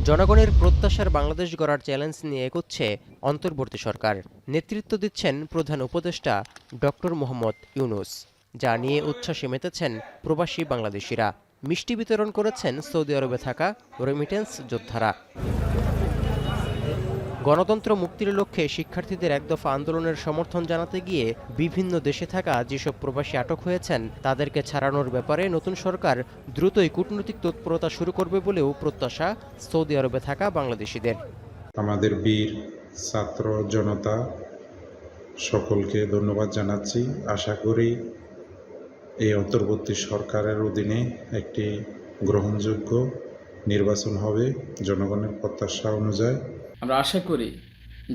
জনগণের প্রত্যাশার বাংলাদেশ গড়ার চ্যালেঞ্জ নিয়ে এগোচ্ছে অন্তর্বর্তী সরকার। নেতৃত্ব দিচ্ছেন প্রধান উপদেষ্টা ডক্টর মোহাম্মদ ইউনূস। যা নিয়ে উচ্ছ্বাসে মেতেছেন প্রবাসী বাংলাদেশিরা। মিষ্টি বিতরণ করেছেন সৌদি আরবে থাকা রেমিটেন্স যোদ্ধারা। গণতন্ত্র মুক্তির লক্ষ্যে শিক্ষার্থীদের এক দফা আন্দোলনের সমর্থন জানাতে গিয়ে বিভিন্ন দেশে থাকা যেসব প্রবাসী আটক হয়েছেন তাদেরকে ছাড়ানোর ব্যাপারে নতুন সরকার দ্রুতই কূটনৈতিক তৎপরতা শুরু করবে বলেও প্রত্যাশা সৌদি আরবে থাকা বাংলাদেশিদের। আমাদের বীর ছাত্র জনতা সকলকে ধন্যবাদ জানাচ্ছি। আশা করি এই অন্তর্বর্তী সরকারের অধীনে একটি গ্রহণযোগ্য নির্বাচন হবে জনগণের প্রত্যাশা অনুযায়ী। আমরা আশা করি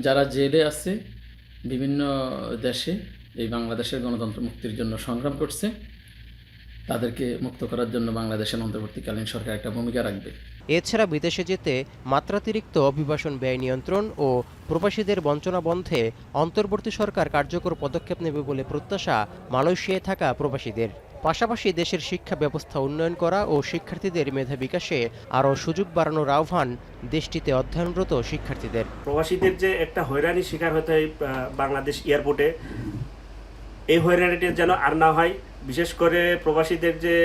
যারা জেলে আছে বিভিন্ন দেশে এই বাংলাদেশের গণতন্ত্র মুক্তির জন্য সংগ্রাম করছে তাদেরকে মুক্ত করার জন্য বাংলাদেশের অন্তর্বর্তীকালীন সরকার একটা ভূমিকা রাখবে। এছাড়া বিদেশে যেতে মাত্রাতিরিক্ত অভিবাসন ব্যয় নিয়ন্ত্রণ ও প্রবাসীদের বঞ্চনা বন্ধে অন্তর্বর্তী সরকার কার্যকর পদক্ষেপ নেবে বলে প্রত্যাশা মালয়েশিয়ায় থাকা প্রবাসীদের। পাশাপাশি দেশের শিক্ষা ব্যবস্থা উন্নয়ন করা ও শিক্ষার্থীদের মেধা বিকাশে আরও সুযোগ বাড়ানোর আহ্বান দেশটিতে অধ্যয়নরত শিক্ষার্থীদের। প্রবাসীদের যে একটা হয়রানির শিকার হতে হয় বাংলাদেশ এয়ারপোর্টে, এই হয়রানিটা যেন আর না হয়। বিশেষ করে প্রবাসীদের যে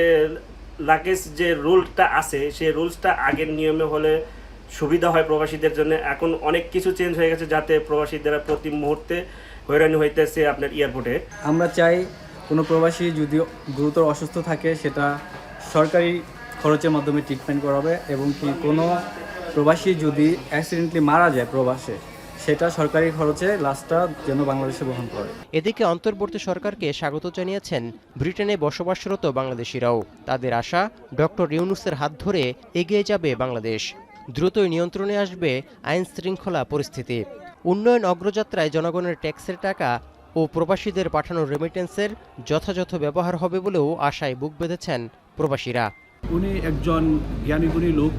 লাগেজ যে রুলসটা আছে সেই রুলসটা আগের নিয়মে হলে সুবিধা হয় প্রবাসীদের জন্য। এখন অনেক কিছু চেঞ্জ হয়ে গেছে যাতে প্রবাসীরা প্রতি মুহূর্তে হয়রানি হইতেছে আপনার এয়ারপোর্টে। আমরা চাই কোনো প্রবাসী যদি গুরুতর অসুস্থ থাকে সেটা সরকারি খরচের মাধ্যমে ট্রিটমেন্ট করাবে, এবং কি কোনো প্রবাসী যদি অ্যাক্সিডেন্টলি মারা যায় প্রবাসে সেটা সরকারি খরচে লাশটা যেন বাংলাদেশে বহন করে। এদিকে অন্তর্বর্তী সরকারকে স্বাগত জানিয়েছেন ব্রিটেনে বসবাসরত বাংলাদেশিরাও। তাদের আশা ডক্টর ইউনূসের হাত ধরে এগিয়ে যাবে বাংলাদেশ। দ্রুতই নিয়ন্ত্রণে আসবে আইন শৃঙ্খলা পরিস্থিতি। উন্নয়ন অগ্রযাত্রায় জনগণের ট্যাক্সের টাকা ও প্রবাসীদের পাঠানো রেমিটেন্সের যথাযথ ব্যবহার হবে বলেও আশায় বুক বেঁধেছেন প্রবাসীরা। উনি একজন জ্ঞানীগুণী লোক।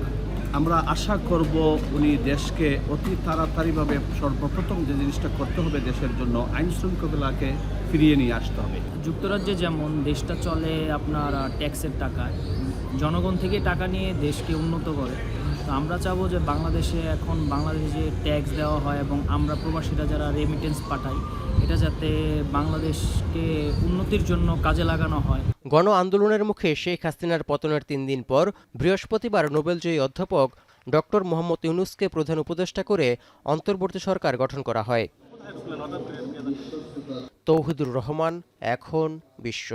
আমরা আশা করব উনি দেশকে অতি তাড়াতাড়িভাবে সর্বপ্রথম যে জিনিসটা করতে হবে দেশের জন্য আইন শৃঙ্খলাকে ফিরিয়ে নিয়ে আসতে হবে। যুক্তরাজ্যে যেমন দেশটা চলে আপনার ট্যাক্সের টাকায়, জনগণ থেকে টাকা নিয়ে দেশকে উন্নত করে। তো আমরা চাবো যে বাংলাদেশে এখন বাংলাদেশে যে ট্যাক্স দেওয়া হয় এবং আমরা প্রবাসীরা যারা রেমিটেন্স পাঠাই এটা যাতে বাংলাদেশকে উন্নতির জন্য কাজে লাগানো হয়। গণ আন্দোলনের মুখে শেখ হাসিনার পতনের 3 দিন পর বৃহস্পতিবার নোবেলজয়ী অধ্যাপক ডক্টর মোহাম্মদ ইউনূসকে প্রধান উপদেষ্টা করে অন্তর্বর্তী সরকার গঠন করা হয়। তৌহিদুর রহমান, এখন বিশ্ব।